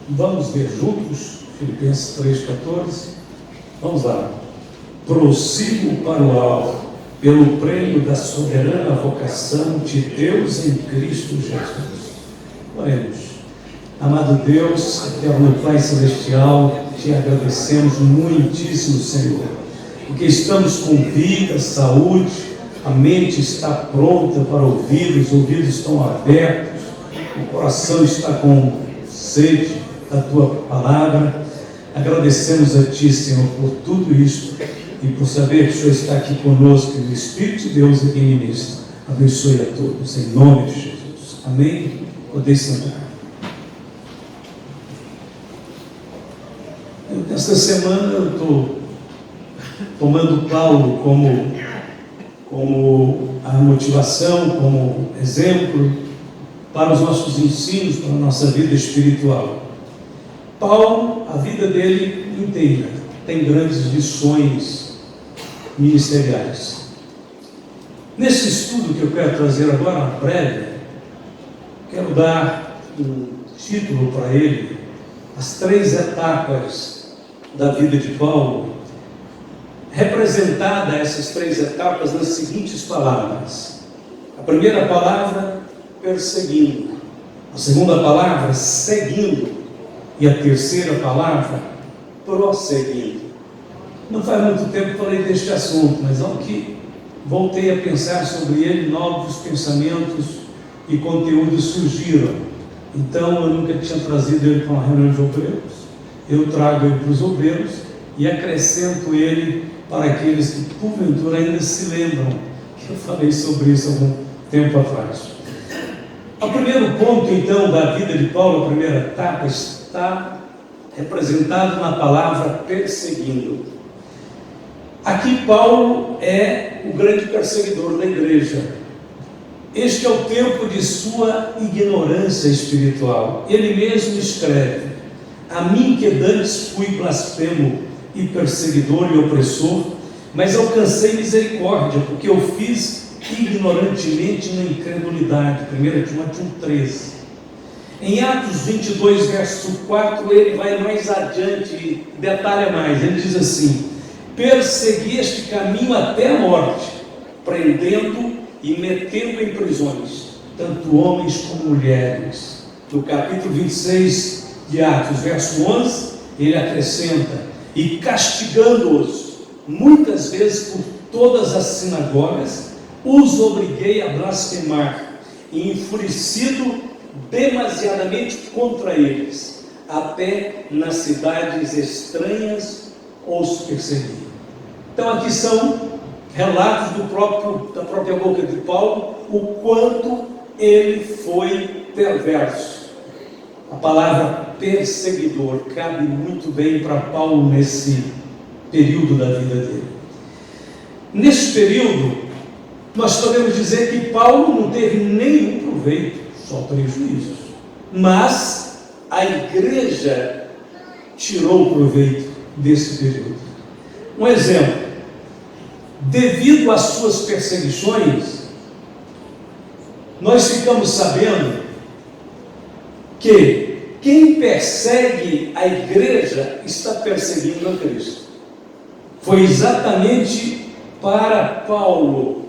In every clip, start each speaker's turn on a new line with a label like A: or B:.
A: Vamos ver juntos, Filipenses 3,14. Vamos lá. Prossigo para o alvo, pelo prêmio da soberana vocação de Deus em Cristo Jesus. Oremos. Amado Deus, eterno Pai Celestial, te agradecemos muitíssimo, Senhor, porque estamos com vida, saúde, a mente está pronta para ouvir, os ouvidos estão abertos, o coração está com sede da Tua Palavra. Agradecemos a Ti, Senhor, por tudo isso e por saber que o Senhor está aqui conosco e o Espírito de Deus aqui ministra. Abençoe a todos, em nome de Jesus. Amém? Podeis sentar. Esta semana eu estou tomando Paulo como a motivação, como exemplo para os nossos ensinos, para a nossa vida espiritual. Paulo, a vida dele inteira, tem grandes lições ministeriais. Nesse estudo que eu quero trazer agora, uma prévia, quero dar um título para ele: As 3 etapas da vida de Paulo, representada essas 3 etapas nas seguintes palavras. A primeira palavra, perseguindo. A segunda palavra, seguindo. E a terceira palavra, prosseguindo. Não faz muito tempo que falei deste assunto, mas ao que voltei a pensar sobre ele, novos pensamentos e conteúdos surgiram. Então eu nunca tinha trazido ele para uma reunião de obreiros. Eu trago ele para os obreiros e acrescento ele para aqueles que porventura ainda se lembram que eu falei sobre isso há algum tempo atrás. O primeiro ponto então da vida de Paulo, a primeira etapa, está representado na palavra perseguindo. Aqui Paulo é o grande perseguidor da igreja. Este é o tempo de sua ignorância espiritual. Ele mesmo escreve: a mim que dantes fui blasfemo e perseguidor e opressor, mas alcancei misericórdia, porque eu fiz ignorantemente na incredulidade. 1 Timóteo 13. Em Atos 22, verso 4, ele vai mais adiante e detalha mais. Ele diz assim: persegui este caminho até a morte, prendendo e metendo em prisões, tanto homens como mulheres. No capítulo 26 de Atos, verso 11, ele acrescenta: e castigando-os muitas vezes por todas as sinagogas, os obriguei a blasfemar, e enfurecido demasiadamente contra eles, até nas cidades estranhas os persegui. Então aqui são relatos da própria boca de Paulo, o quanto ele foi perverso. A palavra perseguidor cabe muito bem para Paulo nesse período da vida dele. Nesse período, nós podemos dizer que Paulo não teve nenhum proveito, só prejuízos. Mas a igreja tirou proveito desse período. Um exemplo: devido às suas perseguições, nós ficamos sabendo que quem persegue a igreja está perseguindo a Cristo. Foi exatamente para Paulo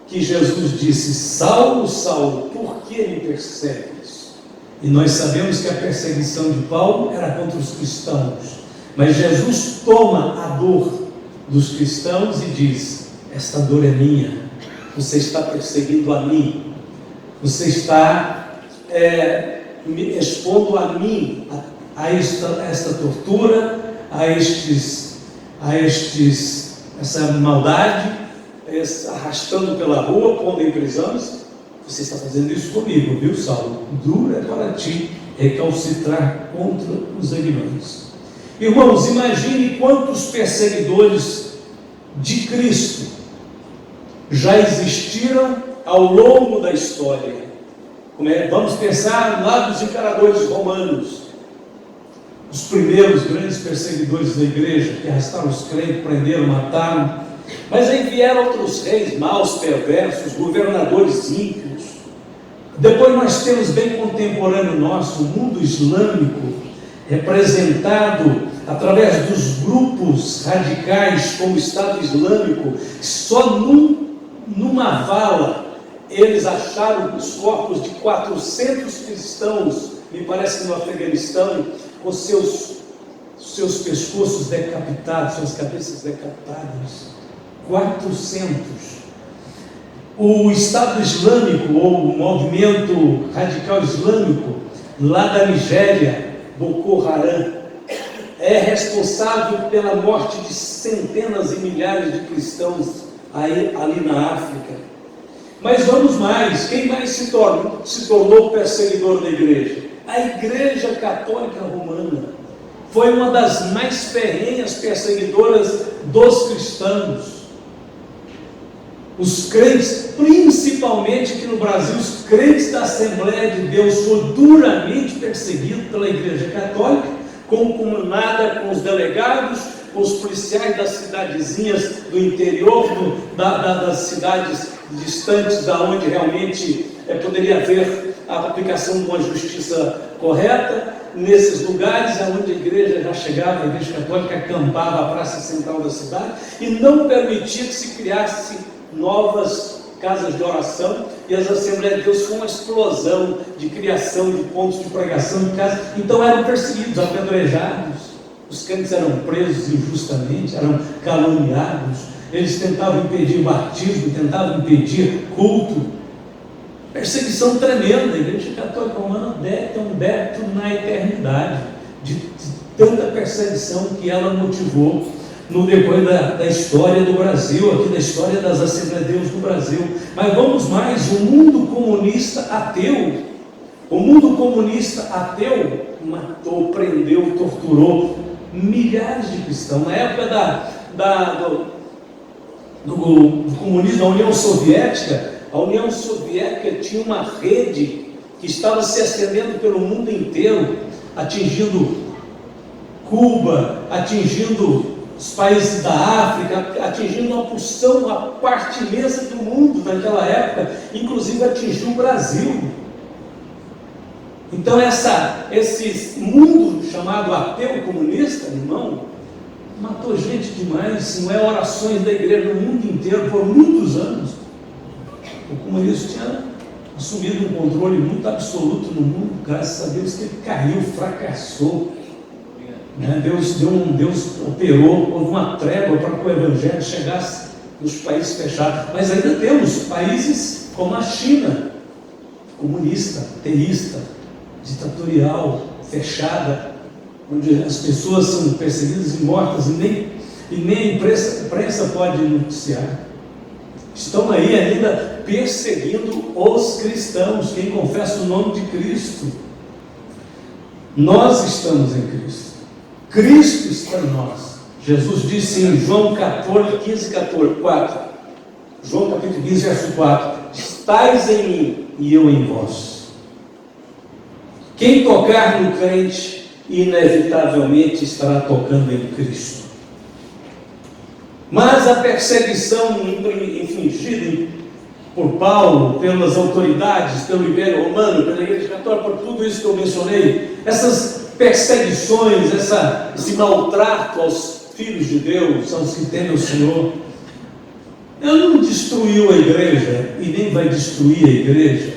A: que Jesus disse: Saulo, Saulo, por que me persegues? E nós sabemos que a perseguição de Paulo era contra os cristãos, mas Jesus toma a dor dos cristãos e diz: esta dor é minha, você está perseguindo a mim, você está me expondo a mim, a esta tortura, essa maldade, arrastando pela rua, pondo em prisões. Você está fazendo isso comigo, viu, Saulo? Duro é para ti recalcitrar contra os inimigos. Irmãos, imagine quantos perseguidores de Cristo já existiram ao longo da história. Vamos pensar lá dos encaradores romanos, os primeiros grandes perseguidores da igreja, que arrastaram os crentes, prenderam, mataram. Mas aí vieram outros reis maus, perversos, governadores ímpios. Depois nós temos bem contemporâneo nosso, o mundo islâmico, representado através dos grupos radicais como o Estado Islâmico. Só numa vala eles acharam os corpos de 400 cristãos, me parece que no Afeganistão, com seus pescoços decapitados, suas cabeças decapitadas. 400. O Estado Islâmico, ou o movimento radical islâmico, lá da Nigéria, Boko Haram, é responsável pela morte de centenas e milhares de cristãos ali na África. Mas vamos mais, quem mais se tornou perseguidor da igreja? A Igreja Católica Romana foi uma das mais ferrenhas perseguidoras dos cristãos. Os crentes, principalmente aqui no Brasil, os crentes da Assembleia de Deus foram duramente perseguidos pela Igreja Católica, concomunada com os delegados, com os policiais das cidadezinhas do interior, das cidades distantes, da onde realmente poderia haver a aplicação de uma justiça correta. Nesses lugares onde a igreja já chegava, a Igreja Católica acampava a praça central da cidade e não permitia que se criasse novas casas de oração, e as Assembleias de Deus foi uma explosão de criação de pontos de pregação de casas. Então eram perseguidos, apedrejados, os crentes eram presos injustamente, eram caluniados, eles tentavam impedir o batismo, tentavam impedir culto. Perseguição tremenda. A Igreja Católica Romana tem um débito na eternidade de tanta perseguição que ela motivou no decorrer da história do Brasil, aqui da história das Assembleias de Deus do Brasil. Mas vamos mais, o mundo comunista ateu matou, prendeu, torturou milhares de cristãos. Na época do comunismo, da União Soviética, a União Soviética tinha uma rede que estava se estendendo pelo mundo inteiro, atingindo Cuba, atingindo os países da África, atingindo uma porção, uma parte imensa do mundo naquela época, inclusive atingiu o Brasil. Então esse mundo chamado ateu comunista, irmão, matou gente demais. Não é orações da igreja no mundo inteiro por muitos anos. O comunismo tinha assumido um controle muito absoluto no mundo, graças a Deus que ele caiu, fracassou. Deus operou, houve uma trégua para que o evangelho chegasse nos países fechados. Mas ainda temos países como a China, comunista, teísta, ditatorial, fechada, onde as pessoas são perseguidas e mortas e nem a imprensa pode noticiar. Estão aí ainda perseguindo os cristãos, quem confessa o nome de Cristo. Nós estamos em Cristo. Cristo está em nós. Jesus disse em João 4. João capítulo 15, verso 4: estais em mim e eu em vós. Quem tocar no crente, inevitavelmente estará tocando em Cristo. Mas a perseguição infligida por Paulo, pelas autoridades, pelo Império Romano, pela Igreja Católica, por tudo isso que eu mencionei, essas perseguições, esse maltrato aos filhos de Deus, aos que temem o Senhor, ele não destruiu a igreja e nem vai destruir a igreja.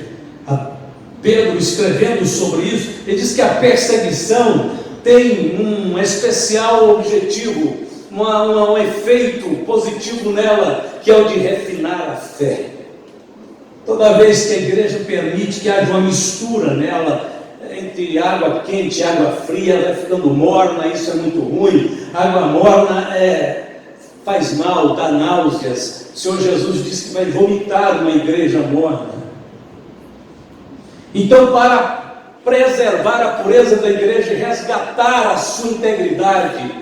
A: Pedro, escrevendo sobre isso, ele diz que a perseguição tem um especial objetivo, um efeito positivo nela, que é o de refinar a fé. Toda vez que a igreja permite que haja uma mistura nela, entre água quente e água fria, ela vai ficando morna, isso é muito ruim. Água morna faz mal, dá náuseas. O Senhor Jesus disse que vai vomitar uma igreja morna. Então, para preservar a pureza da igreja e resgatar a sua integridade,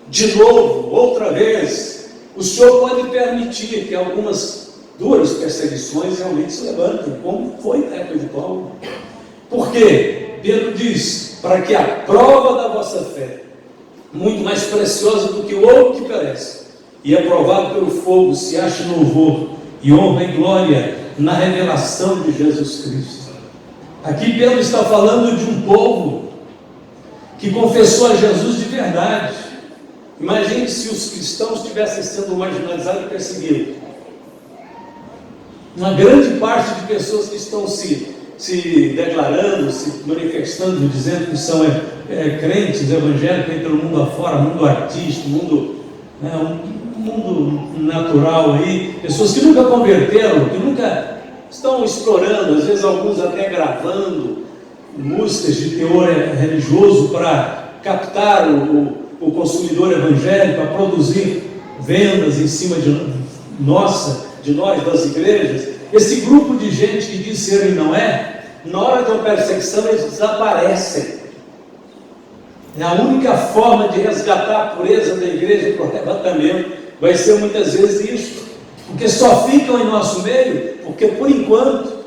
A: de novo, outra vez, o Senhor pode permitir que algumas duras perseguições realmente se levantem, como foi na época de Paulo. Por quê? Pedro diz: para que a prova da vossa fé, muito mais preciosa do que o ouro que perece, e é provado pelo fogo, se ache louvor e honra e glória na revelação de Jesus Cristo. Aqui Pedro está falando de um povo que confessou a Jesus de verdade. Imagine se os cristãos estivessem sendo marginalizados e perseguidos. Uma grande parte de pessoas que estão se declarando, se manifestando, dizendo que são crentes evangélicos aí pelo mundo afora, mundo artístico, mundo natural aí, pessoas que nunca converteram, que nunca estão explorando, às vezes alguns até gravando músicas de teor religioso para captar o consumidor evangélico, para produzir vendas em cima de nós, das igrejas. Esse grupo de gente que diz ser e não é, na hora de uma perseguição eles desaparecem. É a única forma de resgatar a pureza da igreja para o arrebatamento vai ser muitas vezes isso, porque só ficam em nosso meio, porque por enquanto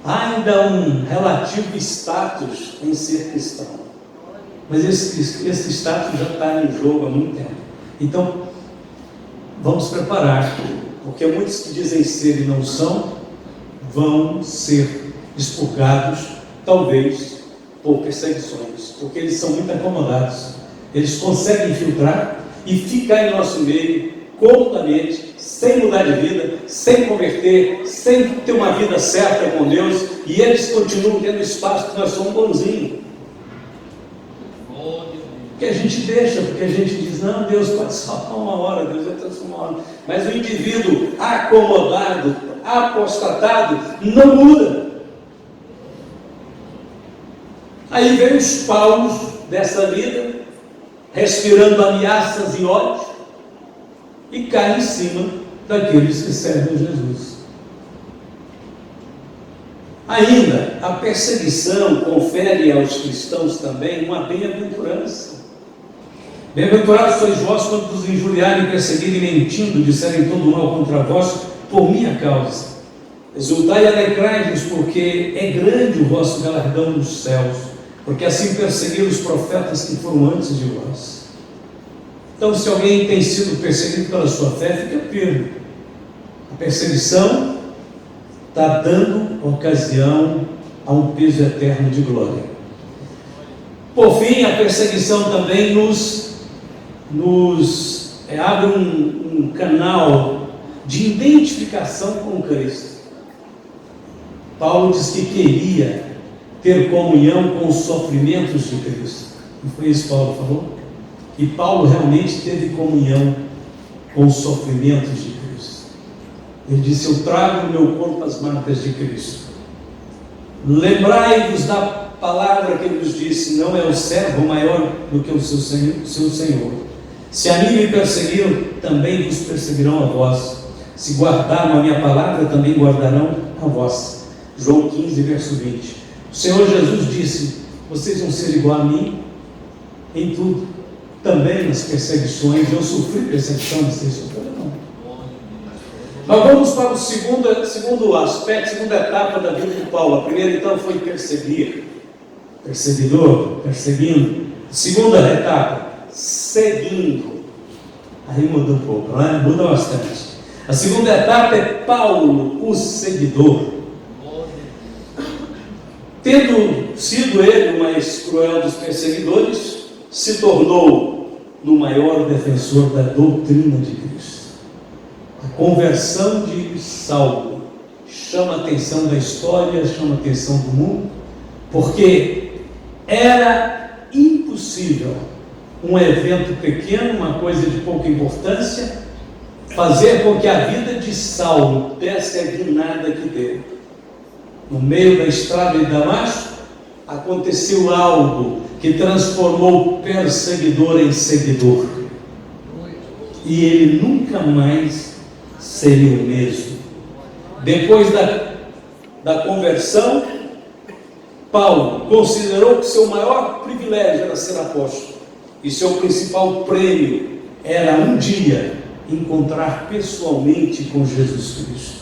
A: há ainda um relativo status em ser cristão, mas esse status já está em jogo há muito tempo. Então vamos preparar, porque muitos que dizem ser e não são vão ser expurgados, talvez por perseguições, porque eles são muito acomodados, eles conseguem infiltrar e ficar em nosso meio comodamente, sem mudar de vida, sem converter, sem ter uma vida certa com Deus, e eles continuam tendo espaço porque nós somos bonzinhos. Que a gente deixa, porque a gente diz, não, Deus pode salvar uma hora, Deus vai transformar uma hora. Mas o indivíduo acomodado, apostatado, não muda. Aí vem os Paulos dessa vida, respirando ameaças e ódio, e cai em cima daqueles que servem a Jesus. Ainda, a perseguição confere aos cristãos também uma bem-aventurança. Bem-aventurados sois vós quando vos injuriarem, perseguirem, mentindo, disserem todo mal contra vós, por minha causa. Exultai e alegrai-vos, porque é grande o vosso galardão nos céus, porque assim perseguiram os profetas que foram antes de vós. Então, se alguém tem sido perseguido pela sua fé, fica firme. A perseguição está dando ocasião a um peso eterno de glória. Por fim, a perseguição também nos abre um canal de identificação com Cristo. Paulo diz que queria ter comunhão com os sofrimentos de Cristo. Não foi isso que Paulo falou? E Paulo realmente teve comunhão com os sofrimentos de Cristo. Ele disse, eu trago no meu corpo as marcas de Cristo. Lembrai-vos da palavra que ele nos disse, não é o servo maior do que o seu Senhor. Se a mim me perseguiram, também vos perseguirão a vós. Se guardaram a minha palavra, também guardarão a vós. João 15, verso 20. O Senhor Jesus disse, vocês vão ser igual a mim em tudo. Também nas perseguições, eu sofri perseguição, vocês sofreram não. Mas vamos para o segundo aspecto, segunda etapa da vida de Paulo. A primeira então foi perseguir, perseguidor, perseguindo. Segunda etapa, seguindo. Aí muda um pouco, não é? Muda bastante. A segunda etapa é Paulo, o seguidor. Tendo sido ele o mais cruel dos perseguidores, se tornou no maior defensor da doutrina de Cristo. A conversão de Saulo chama a atenção da história, chama a atenção do mundo, porque era impossível um evento pequeno, uma coisa de pouca importância, fazer com que a vida de Saulo desse a guinada que deu. No meio da estrada de Damasco, aconteceu algo que transformou o perseguidor em seguidor. E ele nunca mais seria o mesmo. Depois da conversão, Paulo considerou que seu maior privilégio era ser apóstolo. E seu principal prêmio era um dia encontrar pessoalmente com Jesus Cristo.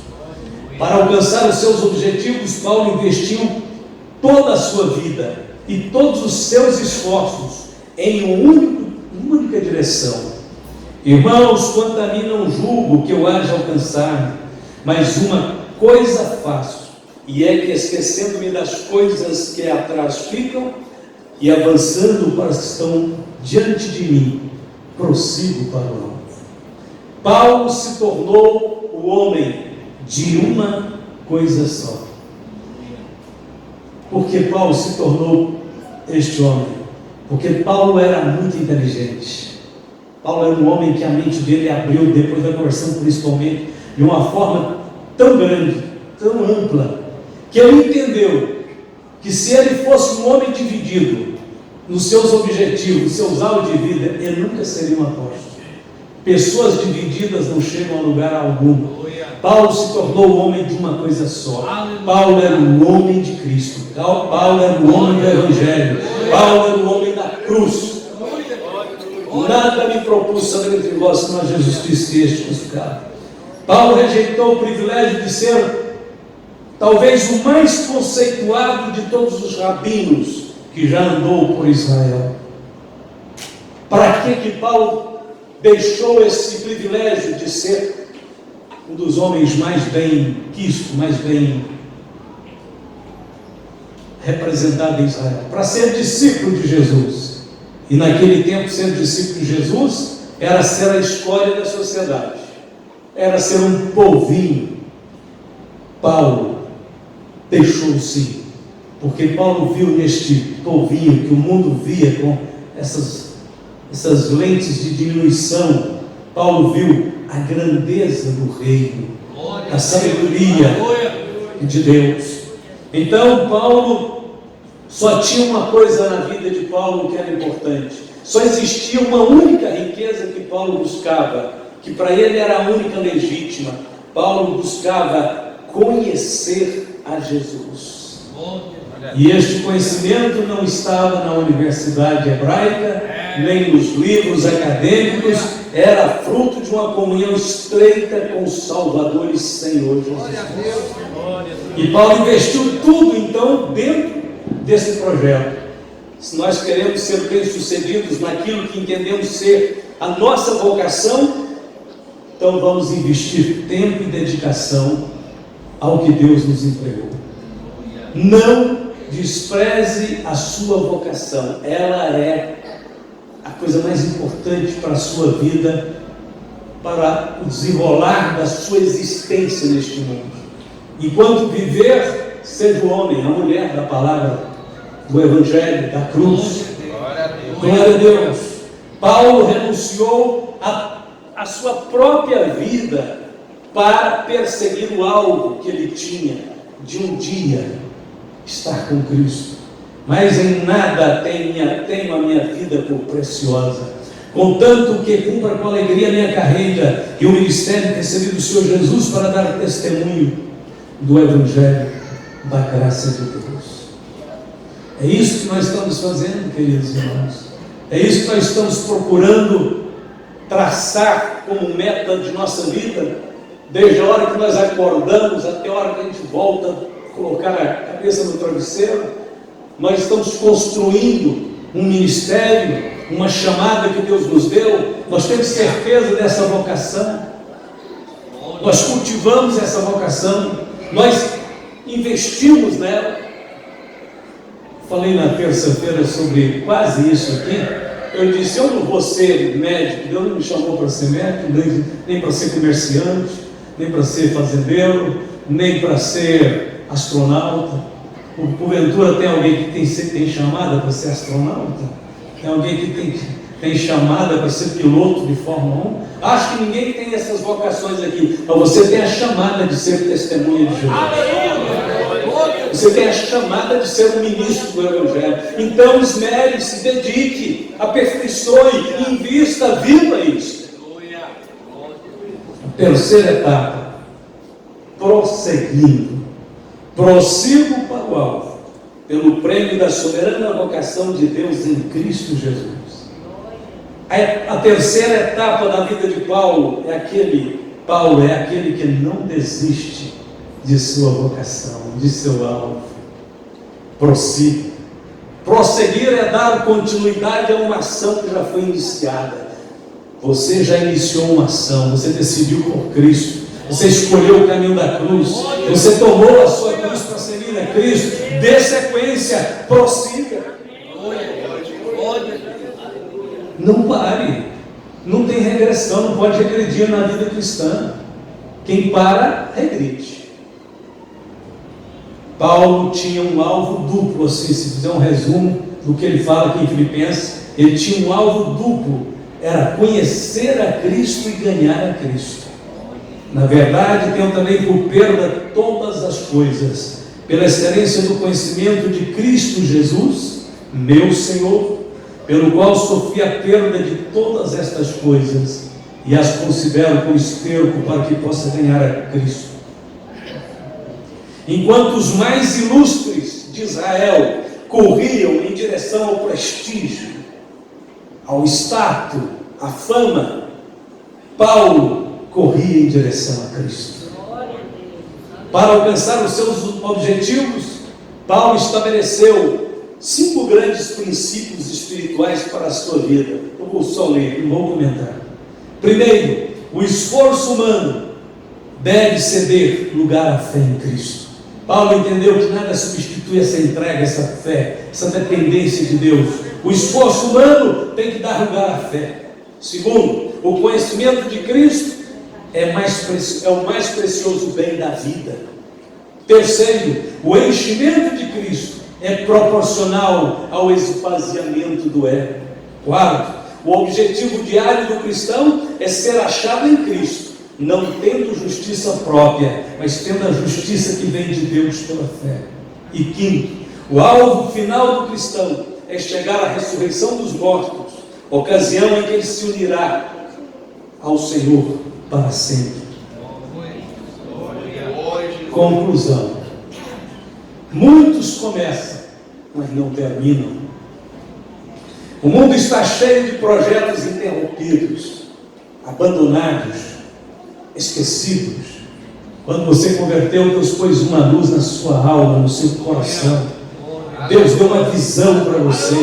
A: Para alcançar os seus objetivos, Paulo investiu toda a sua vida e todos os seus esforços em uma única direção. Irmãos, quanto a mim não julgo que eu haja alcançado, mas uma coisa faço, e é que esquecendo-me das coisas que atrás ficam, e avançando para os que estão diante de mim, prossigo para o alvo. Paulo se tornou o homem de uma coisa só. Por que Paulo se tornou este homem? Porque Paulo era muito inteligente. Paulo era um homem que a mente dele abriu depois da conversão, principalmente, de uma forma tão grande, tão ampla, que ele entendeu que se ele fosse um homem dividido nos seus objetivos, nos seus alvos de vida, ele nunca seria um apóstolo. Pessoas divididas não chegam a lugar algum. Paulo se tornou o homem de uma coisa só. Paulo era o homem de Cristo. Paulo era o homem do Evangelho. Paulo era o homem da cruz. Nada me propus saber entre vós, senão a Jesus Cristo este crucificado. Paulo rejeitou o privilégio de ser talvez o mais conceituado de todos os rabinos que já andou por Israel. Para que Paulo deixou esse privilégio de ser um dos homens mais bem quisto, mais bem representado em Israel? Para ser discípulo de Jesus. E naquele tempo, ser discípulo de Jesus era ser a escória da sociedade, era ser um polvinho. Paulo deixou-se, porque Paulo viu neste polvinho que o mundo via com essas lentes de diminuição. Paulo viu a grandeza do reino, a sabedoria de Deus. Então Paulo só tinha uma coisa na vida de Paulo que era importante. Só existia uma única riqueza que Paulo buscava, que para ele era a única legítima. Paulo buscava conhecer a Jesus. E este conhecimento não estava na universidade hebraica, nem nos livros acadêmicos, era fruto de uma comunhão estreita com o Salvador e Senhor Jesus. E Paulo investiu tudo então dentro desse projeto. Se nós queremos ser bem-sucedidos naquilo que entendemos ser a nossa vocação, então vamos investir tempo e dedicação ao que Deus nos entregou. Não despreze a sua vocação, ela é a coisa mais importante para a sua vida, para o desenrolar da sua existência neste mundo. Enquanto viver, seja o homem, a mulher da palavra, do Evangelho, da cruz. Glória a Deus. Paulo renunciou a sua própria vida para perseguir o alvo que ele tinha de um dia estar com Cristo. Mas em nada tenho a minha vida por preciosa, contanto que cumpra com alegria a minha carreira e o ministério que recebi do Senhor Jesus para dar testemunho do Evangelho, da graça de Deus. É isso que nós estamos fazendo, queridos irmãos. É isso que nós estamos procurando traçar como meta de nossa vida, desde a hora que nós acordamos até a hora que a gente volta a colocar a cabeça no travesseiro. Nós estamos construindo um ministério, uma chamada que Deus nos deu. Nós temos certeza dessa vocação, nós cultivamos essa vocação, nós investimos nela. Falei na terça-feira sobre quase isso aqui. Eu disse, eu não vou ser médico, Deus não me chamou para ser médico, nem para ser comerciante, nem para ser fazendeiro, nem para ser astronauta. Porventura tem alguém que tem chamada para ser astronauta? Tem alguém que tem chamada para ser piloto de Fórmula 1? Acho que ninguém tem essas vocações aqui, mas você tem a chamada de ser testemunha de Jesus. Você tem a chamada de ser um ministro do Evangelho. Então esmere-se, dedique, aperfeiçoe, invista, viva isso. A terceira etapa, prosseguindo. Prossigo para o alvo, pelo prêmio da soberana vocação de Deus em Cristo Jesus. A terceira etapa da vida de Paulo é aquele que não desiste de sua vocação, de seu alvo. Prossiga. Prosseguir é dar continuidade a uma ação que já foi iniciada. Você já iniciou uma ação, você decidiu por Cristo, você escolheu o caminho da cruz, você tomou a sua cruz para seguir a Cristo. Dê sequência, prossiga. Não pare. Não tem regressão, não pode regredir na vida cristã. Quem para, regride. Paulo tinha um alvo duplo, assim, se fizer um resumo do que ele fala aqui em Filipenses, ele tinha um alvo duplo, era conhecer a Cristo e ganhar a Cristo. Na verdade, tenho também por perda todas as coisas, pela excelência do conhecimento de Cristo Jesus, meu Senhor, pelo qual sofri a perda de todas estas coisas e as considero como esterco para que possa ganhar a Cristo. Enquanto os mais ilustres de Israel corriam em direção ao prestígio, ao status, à fama, Paulo corria em direção a Cristo. Para alcançar os seus objetivos, Paulo estabeleceu 5 grandes princípios espirituais para a sua vida. Eu vou só ler, não vou comentar. Primeiro, o esforço humano deve ceder lugar à fé em Cristo. Paulo entendeu que nada substitui essa entrega, essa fé, essa dependência de Deus. O esforço humano tem que dar lugar à fé. Segundo, o conhecimento de Cristo é o mais precioso bem da vida. Terceiro, o enchimento de Cristo é proporcional ao esvaziamento do ego. Quarto, o objetivo diário do cristão é ser achado em Cristo, não tendo justiça própria, mas tendo a justiça que vem de Deus pela fé. E quinto, o alvo final do cristão é chegar à ressurreição dos mortos, ocasião em que ele se unirá ao Senhor para sempre. Conclusão: muitos começam, mas não terminam. O mundo está cheio de projetos interrompidos, abandonados, esquecidos. Quando você converteu, Deus pôs uma luz na sua alma, no seu coração. Deus deu uma visão para você.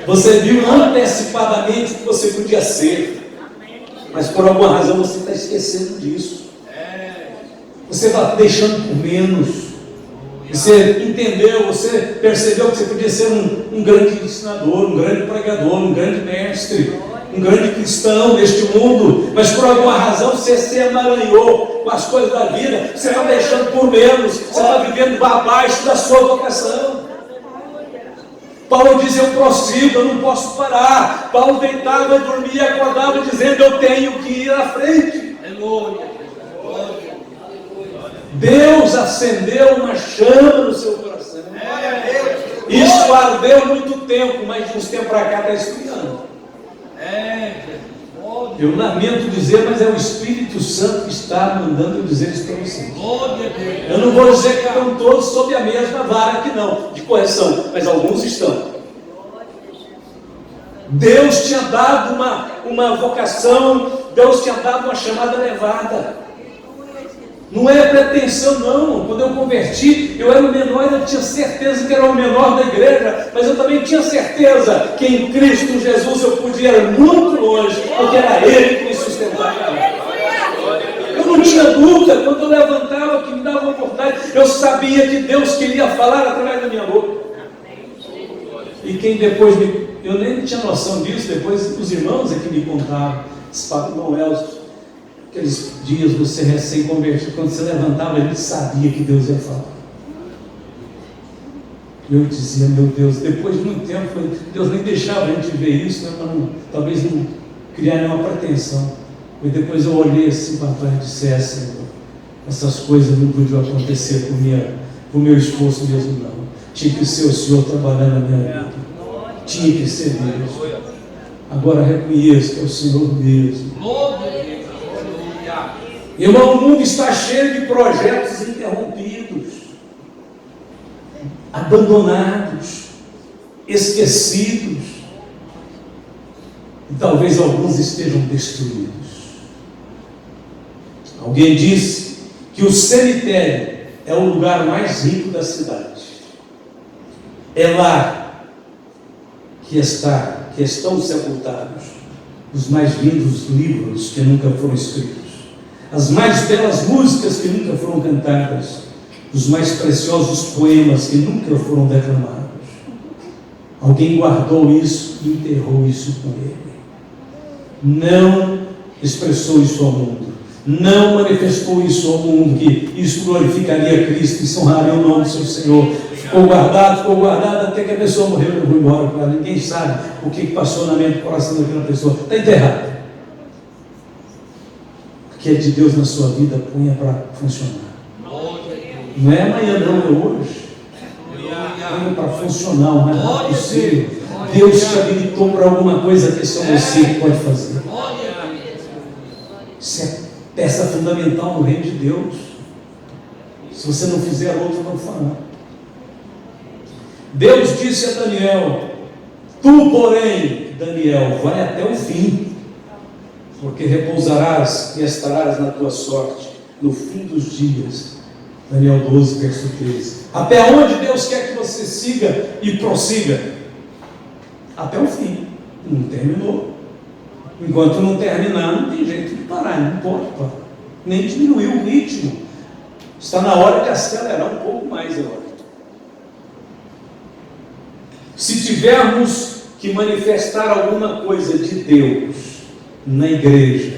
A: Você viu antecipadamente o que você podia ser, mas por alguma razão você está esquecendo disso. Você está deixando por menos. Você entendeu, você percebeu que você podia ser um grande ensinador, um grande pregador, um grande mestre, um grande cristão deste mundo, mas por alguma razão você se emaranhou com as coisas da vida, você está deixando por menos, você está vivendo abaixo da sua vocação. Paulo diz: eu prossigo, eu não posso parar. Paulo deitava, dormia, acordava dizendo: eu tenho que ir à frente. Deus acendeu uma chama no seu coração. Isso ardeu muito tempo, mas de uns tempos para cá está esfriando. Eu lamento dizer, mas é o Espírito Santo que está mandando eu dizer isso para vocês. Eu não vou dizer que estão todos sob a mesma vara aqui não, de correção, mas alguns estão. Deus tinha dado uma vocação, Deus tinha dado uma chamada elevada. Não é pretensão não. Quando eu converti, eu era o menor, eu tinha certeza que era o menor da igreja, mas eu também tinha certeza que em Cristo Jesus eu podia ir muito longe, porque era Ele que me sustentava. Eu não tinha dúvida, quando eu levantava, que me dava uma oportunidade, eu sabia que Deus queria falar através da minha boca. E quem depois eu nem tinha noção disso, depois os irmãos é que me contavam. Irmão Elcio, aqueles dias você recém-convertido, quando você levantava, ele sabia que Deus ia falar. Eu dizia: meu Deus, depois de muito tempo, Deus nem deixava a gente ver isso, né, para talvez não criar nenhuma pretensão. E depois eu olhei assim para trás e disse: Senhor, essas coisas não podiam acontecer por meu esforço mesmo, não. Tinha que ser o Senhor trabalhando na minha vida. Tinha que ser Deus. Agora reconheço que é o Senhor mesmo. Irmão, o mundo está cheio de projetos interrompidos, abandonados, esquecidos, e talvez alguns estejam destruídos. Alguém disse que o cemitério é o lugar mais rico da cidade. É lá que estão sepultados os mais lindos livros que nunca foram escritos, as mais belas músicas que nunca foram cantadas, os mais preciosos poemas que nunca foram declamados. Alguém guardou isso e enterrou isso com ele. não expressou isso ao mundo, não manifestou isso ao mundo, que isso glorificaria Cristo, isso honraria o nome do seu Senhor. Ficou guardado até que a pessoa morreu e eu vou embora. Cara. Ninguém sabe o que passou na mente e no coração daquela pessoa. Está enterrado. O que é de Deus na sua vida, ponha para funcionar. Não é amanhã, não, é hoje. Ponha para funcionar o mais rápido possível. Deus te habilitou para alguma coisa que só você que pode fazer. Isso é peça fundamental no reino de Deus. Se você não fizer, outro não fará. Deus disse a Daniel: tu, porém, Daniel, vai até o fim, porque repousarás e estarás na tua sorte no fim dos dias. Daniel 12, verso 13. Até onde Deus quer que você siga e prossiga? Até o fim. Não terminou. Enquanto não terminar, não tem jeito de parar, não pode parar, nem diminuir o ritmo. Está na hora de acelerar um pouco mais agora. Se tivermos que manifestar alguma coisa de Deus na igreja,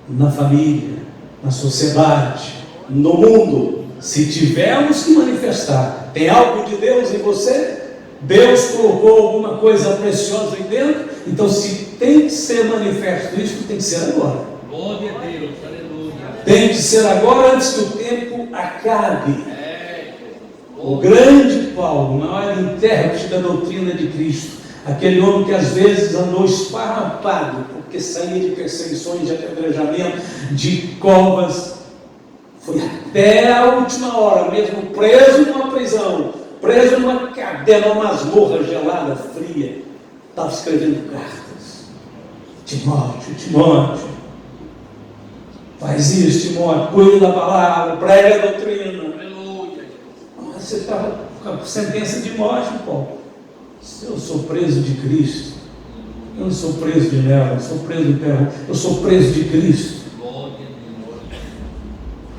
A: na família, na sociedade, no mundo, se tivermos que manifestar, tem algo de Deus em você? Deus colocou alguma coisa preciosa aí dentro? Então, se tem que ser manifesto isso, tem que ser agora.
B: Glória a Deus, aleluia.
A: Tem que ser agora, antes que o tempo acabe. O grande Paulo, o maior intérprete da doutrina de Cristo, aquele homem que às vezes andou esfarrapado, porque saía de perseguições, de apedrejamento, de covas, foi até a última hora, mesmo preso numa prisão, preso numa cadeia, numa masmorra gelada, fria, estava escrevendo cartas. Timóteo, faz isso, Timóteo, cuida da palavra, prega a doutrina. Você estava com a sentença de morte, Paulo. Eu sou preso de Cristo. Eu não sou preso de Nero, eu sou preso de Perro, eu sou preso de Cristo.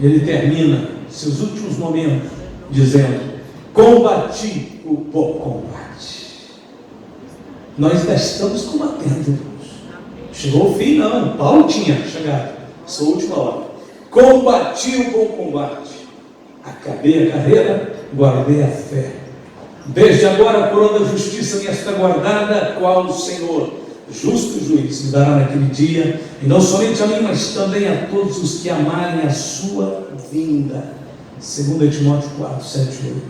A: Ele termina seus últimos momentos dizendo: combati o bom combate. Nós ainda estamos combatendo. Chegou o fim, não. Paulo tinha chegado, sua última hora. Combati o bom combate. Acabei a carreira, guardei a fé. Desde agora a coroa da justiça me está guardada, a qual o Senhor, justo juiz, me dará naquele dia, e não somente a mim, mas também a todos os que amarem a sua vinda. 2 Timóteo 4, 7 e 8.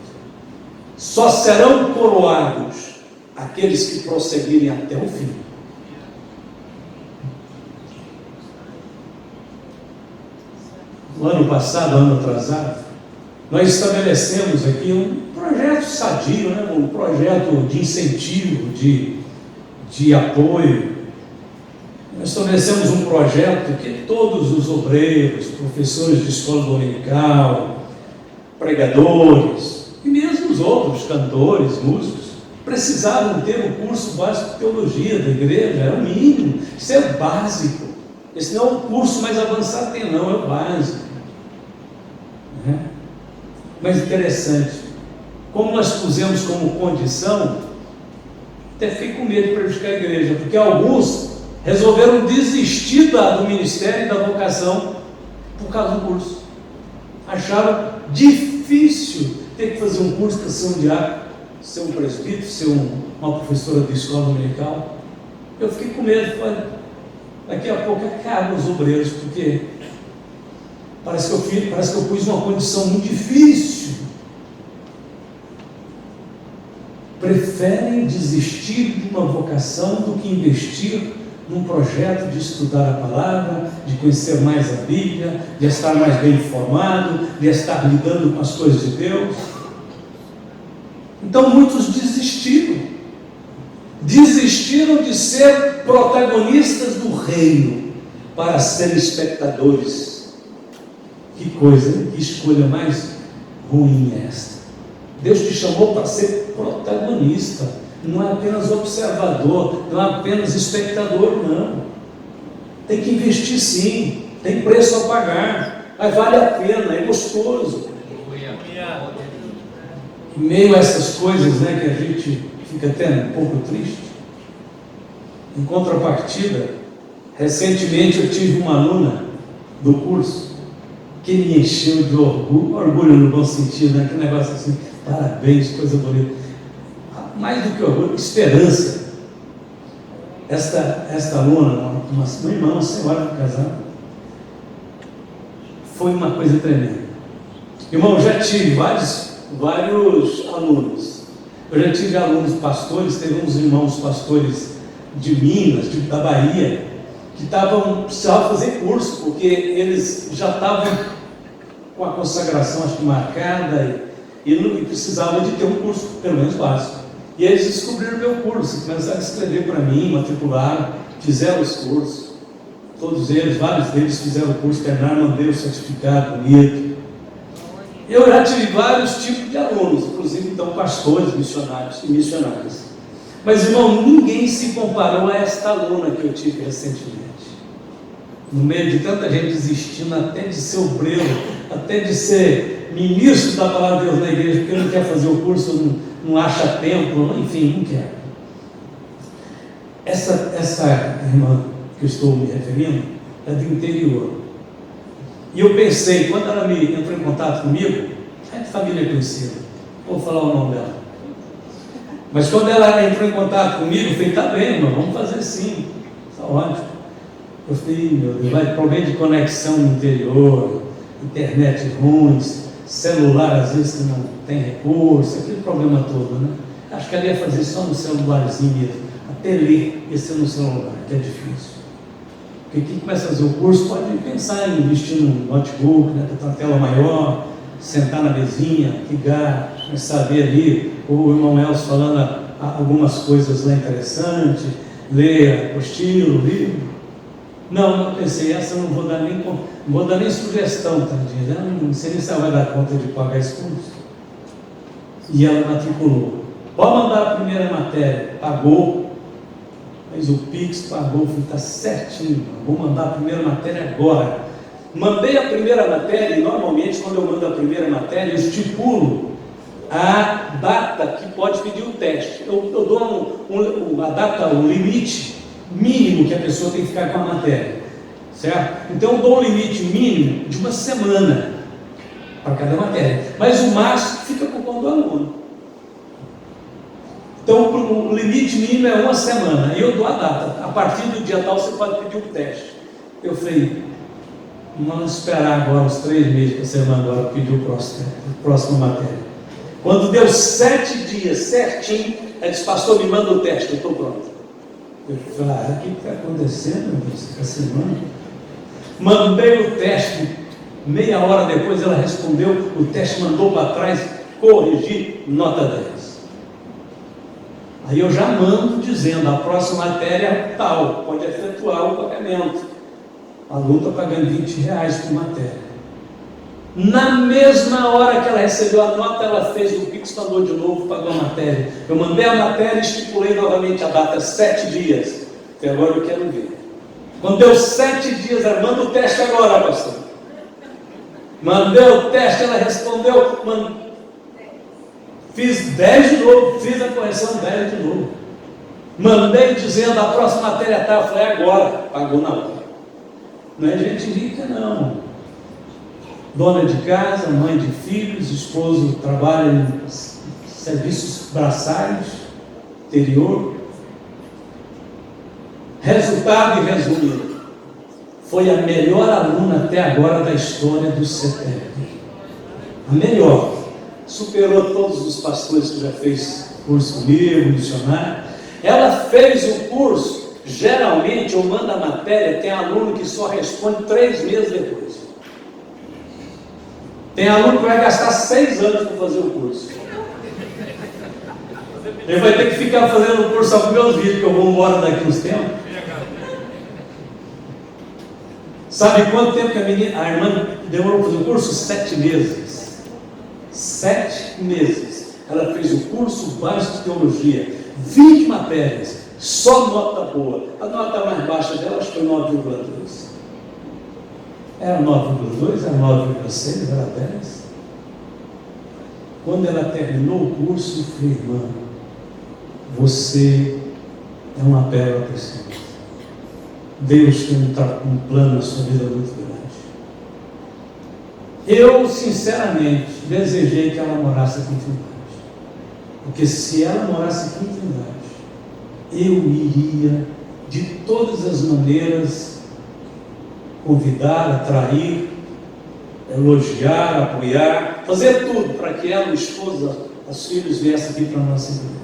A: Só serão coroados aqueles que prosseguirem até o fim. No ano passado, ano atrasado, nós estabelecemos aqui um projeto sadio, né? Um projeto de incentivo, de apoio. Nós estabelecemos um projeto que todos os obreiros, professores de escola dominical, pregadores, e mesmo os outros, cantores, músicos, precisavam ter o curso básico de teologia da igreja, era o mínimo, isso é o básico. Esse não é o curso mais avançado que tem, não, é o básico. Né? Mas interessante, como nós pusemos como condição, até fiquei com medo de prejudicar a igreja, porque alguns resolveram desistir do ministério e da vocação por causa do curso. Acharam difícil ter que fazer um curso para ser um diácono, ser um presbítero, ser uma professora de escola dominical. Eu fiquei com medo, falei, daqui a pouco acabam os obreiros, porque parece que eu pus uma condição muito difícil. Preferem desistir de uma vocação do que investir num projeto de estudar a palavra, de conhecer mais a Bíblia, de estar mais bem informado, de estar lidando com as coisas de Deus. Então muitos desistiram de ser protagonistas do reino para serem espectadores. Que coisa, que escolha mais ruim é esta? Deus te chamou para ser protagonista, não é apenas observador, não é apenas espectador, não. Tem que investir sim, tem preço a pagar, mas vale a pena, é gostoso. Em meio a essas coisas, né, que a gente fica até um pouco triste, em contrapartida, Recentemente eu tive uma aluna do curso que me encheu de orgulho no bom sentido, né? Que negócio assim, parabéns, coisa bonita. Mais do que orgulho, esperança. Esta aluna, uma irmã, uma senhora casada, foi uma coisa tremenda. Irmão, já tive vários alunos. Eu já tive alunos pastores, teve uns irmãos pastores de Minas, da Bahia, que precisavam fazer curso, porque eles já estavam com a consagração, acho que marcada, e precisavam de ter um curso, pelo menos básico. E eles descobriram meu curso, começaram a escrever para mim, matricularam, fizeram os cursos. Todos eles, vários deles fizeram o curso, terminaram, mandei o certificado bonito. Eu já tive vários tipos de alunos, inclusive então pastores, missionários e missionárias. Mas, irmão, ninguém se comparou a esta aluna que eu tive recentemente. No meio de tanta gente desistindo até de ser obreiro, até de ser ministro da palavra de Deus na igreja, porque não quer fazer o curso, não acha tempo, enfim, não quer. Essa irmã que eu estou me referindo é do interior. E eu pensei, quando ela entrou em contato comigo, é de família conhecida, vou falar o nome dela. Mas quando ela entrou em contato comigo, eu falei, tá bem, irmão, vamos fazer sim, está ótimo. Eu falei, meu Deus, vai problema de conexão no interior, internet ruins, celular às vezes que não tem recurso, aquele problema todo, né? Acho que ela ia fazer só no celularzinho mesmo, até ler ia ser no celular, que é difícil. Porque quem começa a fazer o curso pode pensar em investir num notebook, né, ter uma tela maior, sentar na mesinha, ligar, começar a ver ali o irmão Elcio falando algumas coisas lá interessantes, ler apostilo, livro. Não, eu pensei, essa eu não vou dar nem sugestão, tadinha. Não sei nem se ela vai dar conta de pagar esse curso. E ela matriculou. Pode mandar a primeira matéria, pagou, fez o Pix, pagou, falei, está certinho, vou mandar a primeira matéria agora. Mandei a primeira matéria, e normalmente quando eu mando a primeira matéria, eu estipulo a data que pode pedir o teste. Eu dou a data, o limite mínimo que a pessoa tem que ficar com a matéria, certo? Então eu dou um limite mínimo de uma semana para cada matéria, mas o máximo fica por conta do aluno. Então o limite mínimo é uma semana, e eu dou a data, a partir do dia tal você pode pedir o teste. Eu falei, vamos esperar agora uns 3 meses para você mandar pedir a próxima matéria. Quando deu 7 dias certinho, ela disse, pastor, me manda o teste, eu estou pronto. Eu falei, o que está acontecendo essa semana? Mandei o teste, meia hora depois ela respondeu, o teste mandou para trás, corrigi, nota 10. Aí eu já mando dizendo, a próxima matéria é tal, pode efetuar o pagamento. A aluno está pagando R$20 por matéria. Na mesma hora que ela recebeu a nota, ela fez o Pix, mandou de novo, pagou a matéria. Eu mandei a matéria e estipulei novamente a data, 7 dias. E agora eu quero ver. Quando deu 7 dias, ela manda o teste agora, pastor. Mandei o teste, ela respondeu, fiz 10 de novo, fiz a correção 10 de novo. Mandei dizendo, a próxima matéria tá, eu falei, agora, pagou na hora. Não é gente rica, não. Dona de casa, mãe de filhos, esposo trabalha em serviços braçais, interior. Resultado e resumo, foi a melhor aluna até agora da história do CETEP. A melhor. Superou todos os pastores que já fez curso comigo, missionário. Ela fez o curso, geralmente eu mando a matéria, tem aluno que só responde 3 meses depois. Tem aluno que vai gastar 6 anos para fazer o curso. Ele vai ter que ficar fazendo o curso só com meus vídeos, que eu vou embora daqui uns tempos. Sabe quanto tempo que a irmã demorou para fazer o curso? 7 meses. 7 meses. Ela fez o curso básico de teologia. 20 matérias. Só nota boa. A nota mais baixa dela, acho que foi 9,2. Era 9,2, era 9,6, era 10. Quando ela terminou o curso, eu falei, irmã, você é uma pérola preciosa. Deus tem um plano na sua vida muito grande. Eu, sinceramente, desejei que ela morasse aqui em Trindade. Porque se ela morasse aqui em Trindade, eu iria, de todas as maneiras, convidar, atrair, elogiar, apoiar, fazer tudo para que ela, o esposo, os filhos viessem aqui para a nossa igreja.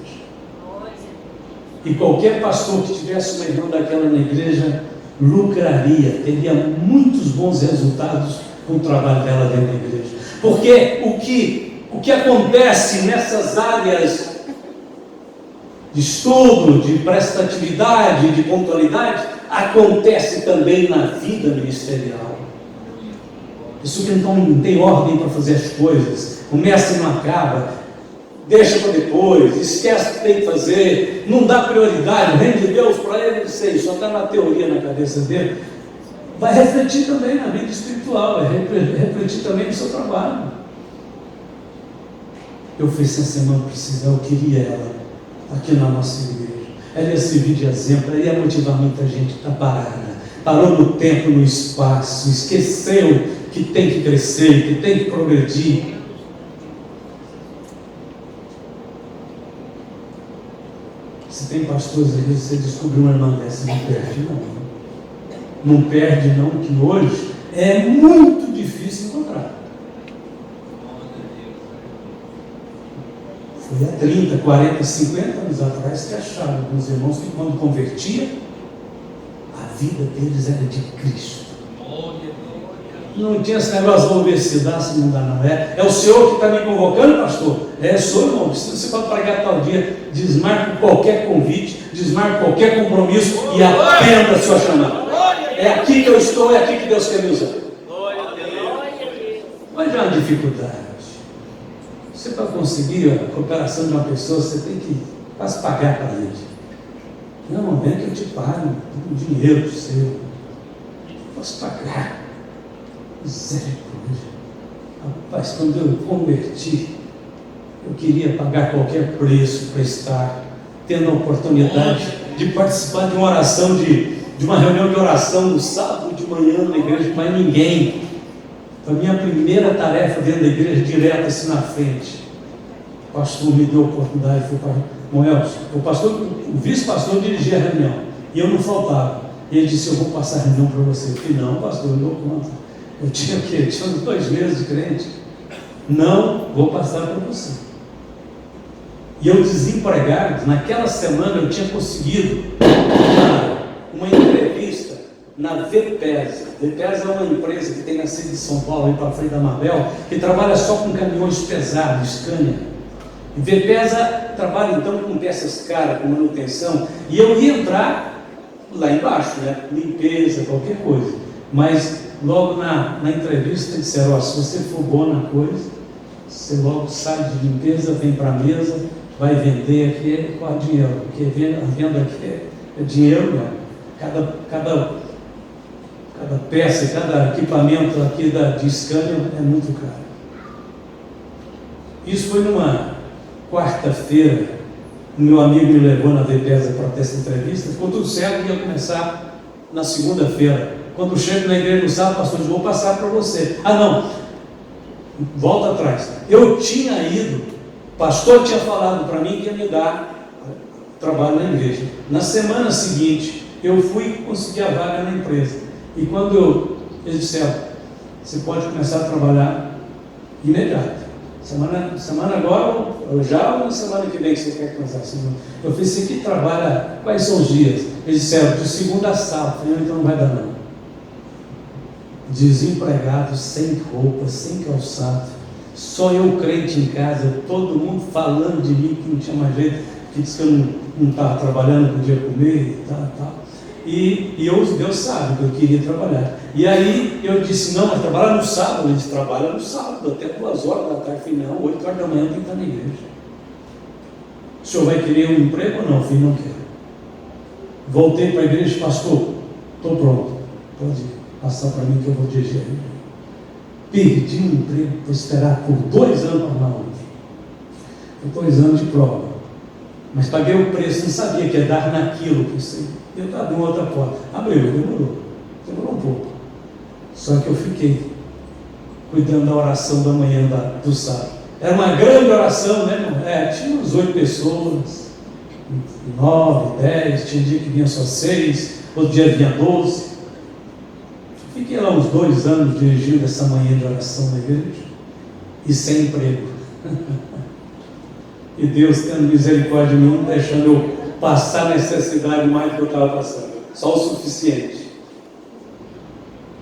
A: E qualquer pastor que tivesse uma irmã daquela na igreja lucraria, teria muitos bons resultados com o trabalho dela dentro da igreja. Porque o que acontece nessas áreas de estudo, de prestatividade, de pontualidade, acontece também na vida ministerial. Isso que então não tem ordem para fazer as coisas, começa e não acaba, deixa para depois, esquece o que tem que fazer, não dá prioridade, o reino de Deus para ele, não sei, só está na teoria na cabeça dele. Vai refletir também na vida espiritual, vai refletir também no seu trabalho. Eu fiz essa semana precisar, eu queria ela aqui na nossa igreja. Ela ia servir de exemplo, ela ia motivar muita gente que está parada, parou no tempo, no espaço, esqueceu que tem que crescer, que tem que progredir. Se tem pastores aí, você descobriu uma irmã dessa, não perde não. Não perde não, que hoje é muito difícil encontrar. Foi há 30, 40, 50 anos atrás que acharam alguns irmãos que quando convertia, a vida deles era de Cristo. Não tinha esse negócio, vou ver se dá, se não dá não. É o Senhor que está me convocando, pastor? Sou, irmão. Você pode pregar tal dia, desmarque qualquer convite, desmarque qualquer compromisso e atenda a sua chamada. É aqui que eu estou, é aqui que Deus quer me usar. Mas é uma dificuldade. Você para conseguir a cooperação de uma pessoa, você tem que quase pagar para ele. Não é que eu te pago um dinheiro seu. Posso pagar. Misericórdia. Rapaz, quando eu converti, eu queria pagar qualquer preço para estar tendo a oportunidade de participar de uma oração, de uma reunião de oração no sábado de manhã na igreja com mais ninguém. Foi a minha primeira tarefa dentro da igreja, direto assim na frente. O pastor me deu a oportunidade, foi para Moel, o vice-pastor dirigia a reunião, e eu não faltava. E ele disse, eu vou passar a reunião para você. Eu falei, não, pastor, eu dou conta. Eu tinha o quê? Tinha 2 meses de crente. Não, vou passar para você. E eu desempregado, naquela semana eu tinha conseguido uma entrevista na VPESA. VPESA é uma empresa que tem na sede de São Paulo, aí para frente da Mabel, que trabalha só com caminhões pesados, Scania. E VPESA trabalha então com peças caras, com manutenção. E eu ia entrar lá embaixo, né? Limpeza, qualquer coisa. Mas logo na entrevista disseram, se você for bom na coisa, você logo sai de limpeza, vem para a mesa, vai vender aqui com dinheiro, porque a venda aqui é dinheiro mesmo. Cada peça, cada equipamento aqui de Scania é muito caro. Isso foi numa quarta-feira, o meu amigo me levou na VPESA para ter essa entrevista, ficou tudo certo, ia começar na segunda-feira. Quando eu chego na igreja no sábado, pastor, eu vou passar para você. Ah, não, volta atrás. Eu tinha ido, o pastor tinha falado para mim que ia me dar trabalho na igreja. Na semana seguinte, eu fui conseguir a vaga na empresa. E quando eles disseram, você pode começar a trabalhar imediato. Semana agora, já ou na semana que vem que você quer começar? Eu falei, você que trabalha, quais são os dias? Eles disseram, de segunda a sábado. Eu falei, então não vai dar não. Desempregado, sem roupa, sem calçado, só eu crente em casa, todo mundo falando de mim que não tinha mais jeito, que disse que eu não estava trabalhando, não podia comer e tal. E Deus sabe que eu queria trabalhar. E aí eu disse, não, mas trabalhar no sábado. Ele disse, trabalha no sábado, até 2 horas da tarde. Eu falei, não, 8 horas da manhã tem que estar na igreja. O senhor vai querer um emprego ou não? Eu falei, não quero. Voltei para a igreja, pastor, estou pronto, pode passar para mim que eu vou dirigir. Perdi um emprego para esperar por 2 anos para arrumar outro. Foi 2 anos de prova. Mas paguei o preço, não sabia que ia dar naquilo que eu sei. Eu abri uma outra porta. Abriu, demorou um pouco. Só que eu fiquei cuidando da oração da manhã do sábado. Era uma grande oração, né, irmão? Tinha umas 8 pessoas, 9, 10, tinha dia que vinha só 6, outro dia vinha 12. Fiquei lá uns 2 anos dirigindo essa manhã de oração na igreja e sem emprego. E Deus tendo misericórdia de mim, não deixando eu passar necessidade mais do que eu estava passando, só o suficiente.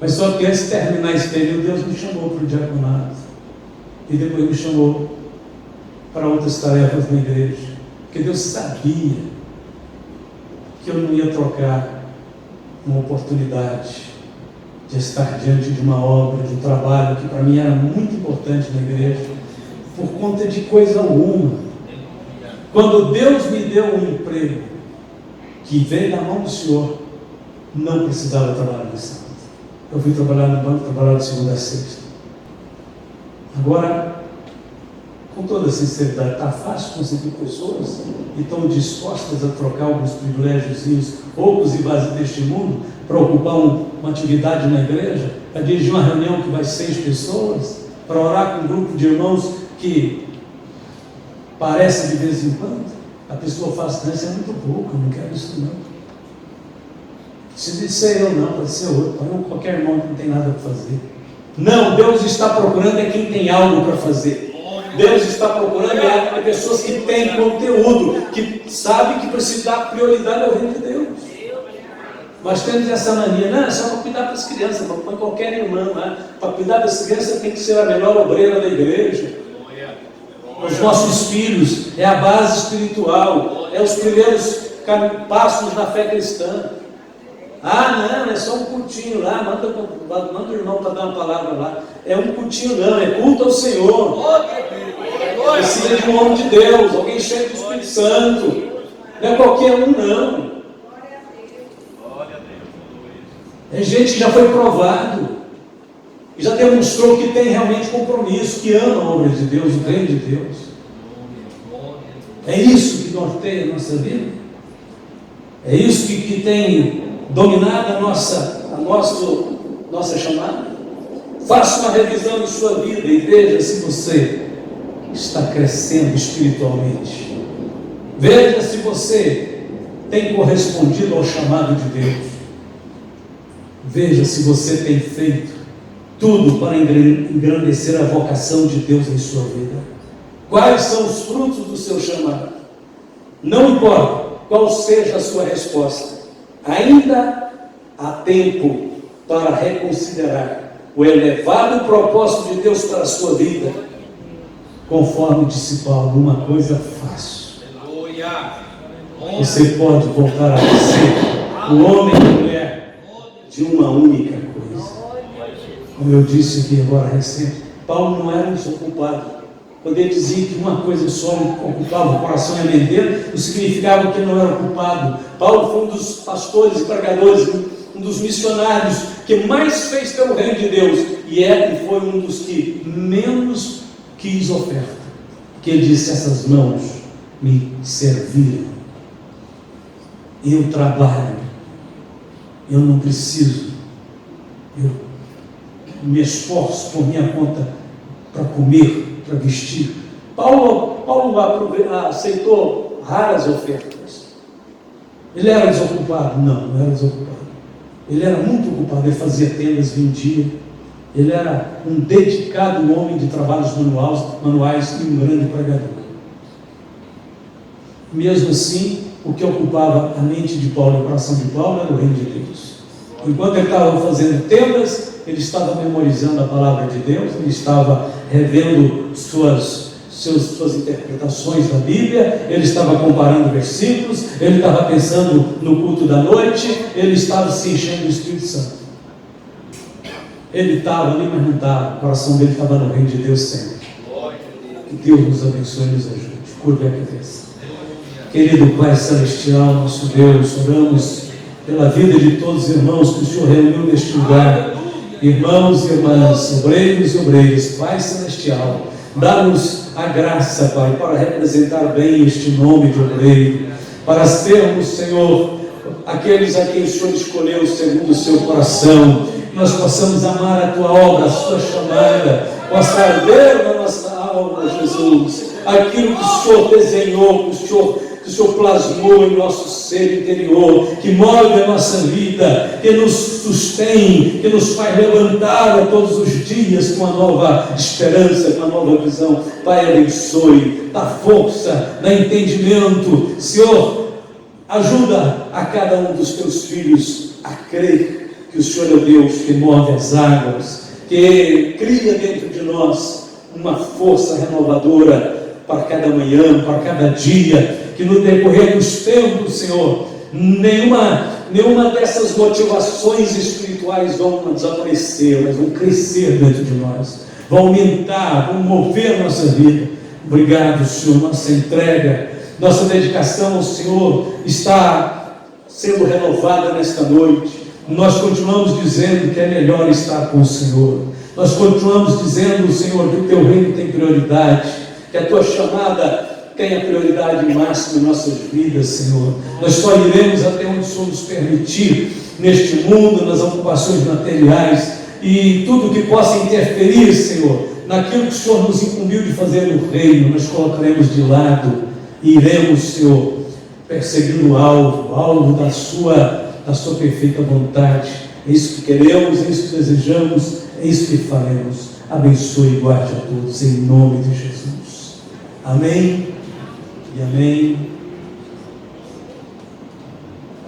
A: Mas só que antes de terminar esse período, Deus me chamou para o diaconato e depois me chamou para outras tarefas na igreja, porque Deus sabia que eu não ia trocar uma oportunidade de estar diante de uma obra, de um trabalho que para mim era muito importante na igreja, por conta de coisa alguma. Quando Deus me deu um emprego que veio da mão do Senhor, não precisava trabalhar no sábado. Eu fui trabalhar no banco, trabalhar de segunda a sexta. Agora, com toda sinceridade, está fácil conseguir pessoas que estão dispostas a trocar alguns privilégios poucos e vazios deste mundo para ocupar uma atividade na igreja, para dirigir uma reunião que vai 6 pessoas, para orar com um grupo de irmãos que parece de vez em quando. A pessoa fala assim: isso é muito pouco, eu não quero isso não. Se ser eu não, pode ser outro, põe qualquer irmão que não tem nada para fazer. Não, Deus está procurando é quem tem algo para fazer. Deus está procurando é pessoas que têm conteúdo, que sabem que precisa dar prioridade ao reino de Deus. Nós temos essa mania, não, é só para cuidar das crianças, põe qualquer irmão lá. Para cuidar das crianças tem que ser a melhor obreira da igreja. Os nossos filhos é a base espiritual, é os primeiros passos na fé cristã. Não, é só um cultinho lá, manda o irmão para dar uma palavra lá. É um cultinho não, é culto ao Senhor. Precisa de um homem de Deus, alguém cheio do Espírito Santo. Não é qualquer um não. É gente que já foi provado, que já demonstrou que tem realmente compromisso, que ama a obra de Deus, o reino de Deus. É isso que norteia a nossa vida. É isso que tem dominado a nossa chamada. Faça uma revisão de sua vida e veja se você está crescendo espiritualmente. Veja se você tem correspondido ao chamado de Deus. Veja se você tem feito tudo para engrandecer a vocação de Deus em sua vida. Quais são os frutos do seu chamado? Não importa qual seja a sua resposta, ainda há tempo para reconsiderar o elevado propósito de Deus para a sua vida. Conforme disse Paulo, uma coisa faço: você pode voltar a ser o homem e a mulher de uma única coisa. Como eu disse aqui agora recente, Paulo não era um desocupado. Quando ele dizia que uma coisa só ocupava o coração e a mente dele, não significava que ele não era ocupado. Paulo foi um dos pastores e pregadores, um dos missionários que mais fez pelo reino de Deus, e foi um dos que menos quis oferta, porque ele disse: essas mãos me serviram, eu trabalho, eu não preciso, eu me esforço por minha conta para comer, para vestir. Paulo aceitou raras ofertas. Ele era desocupado? Não era desocupado. Ele era muito ocupado, ele fazia tendas, vendia. Ele era um dedicado homem de trabalhos manuais e um grande pregador. Mesmo assim, o que ocupava a mente de Paulo e o coração de Paulo era o reino de Deus. Enquanto ele estava fazendo tendas, ele estava memorizando a palavra de Deus, ele estava revendo suas interpretações da Bíblia, ele estava comparando versículos, ele estava pensando no culto da noite, ele estava se enchendo do Espírito Santo. Ele estava ali, mas não estava, o coração dele estava no reino de Deus sempre. Que Deus nos abençoe e nos ajude. Curva a cabeça. Querido Pai Celestial, nosso Deus, oramos pela vida de todos os irmãos que o Senhor reuniu neste lugar. Irmãos e irmãs, obreiros e obreiras, Pai Celestial, Dá-nos a graça, Pai, para representar bem este nome de obreiro, para sermos, Senhor, aqueles a quem o Senhor escolheu segundo o seu coração. Nós possamos amar a Tua obra, a Sua chamada, possa arder na nossa alma, Jesus, aquilo que o Senhor desenhou, que o Senhor plasmou em nosso ser interior, que molde a nossa vida, que nos sustém, que nos faz levantar a todos os dias com uma nova esperança, com uma nova visão. Pai, abençoe, dá força, dá entendimento. Senhor, ajuda a cada um dos Teus filhos a crer que o Senhor é o Deus que move as águas, que cria dentro de nós uma força renovadora para cada manhã, para cada dia, que no decorrer dos tempos, Senhor, nenhuma dessas motivações espirituais vão desaparecer, mas vão crescer dentro de nós, vão aumentar, vão mover a nossa vida. Obrigado, Senhor, nossa entrega, nossa dedicação ao Senhor está sendo renovada nesta noite. Nós continuamos dizendo que é melhor estar com o Senhor. Nós continuamos dizendo, Senhor, que o Teu reino tem prioridade, que a Tua chamada tem a prioridade máxima em nossas vidas, Senhor. Nós só iremos até onde o Senhor nos permitir neste mundo, nas ocupações materiais e tudo que possa interferir, Senhor, naquilo que o Senhor nos incumbiu de fazer no reino, nós colocaremos de lado e iremos, Senhor, perseguindo o alvo da Sua perfeita vontade. É isso que queremos, é isso que desejamos, é isso que faremos. Abençoe e guarde a todos, em nome de Jesus. Amém e amém.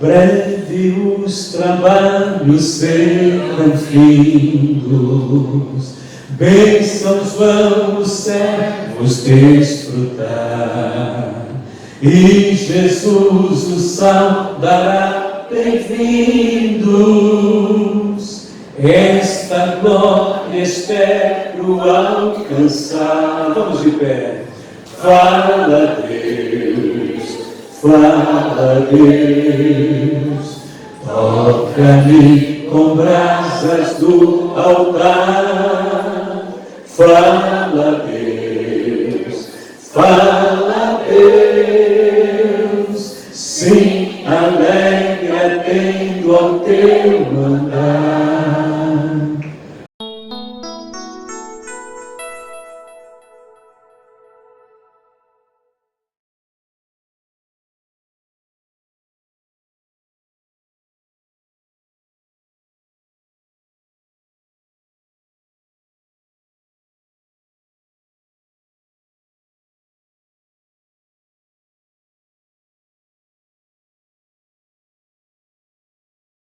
A: Breve os trabalhos serão findos, bênçãos vão os servos desfrutar, e Jesus os saudará, bem-vindos, esta glória espero alcançar. Vamos de pé. Fala Deus, toca-me com brasas do altar. Fala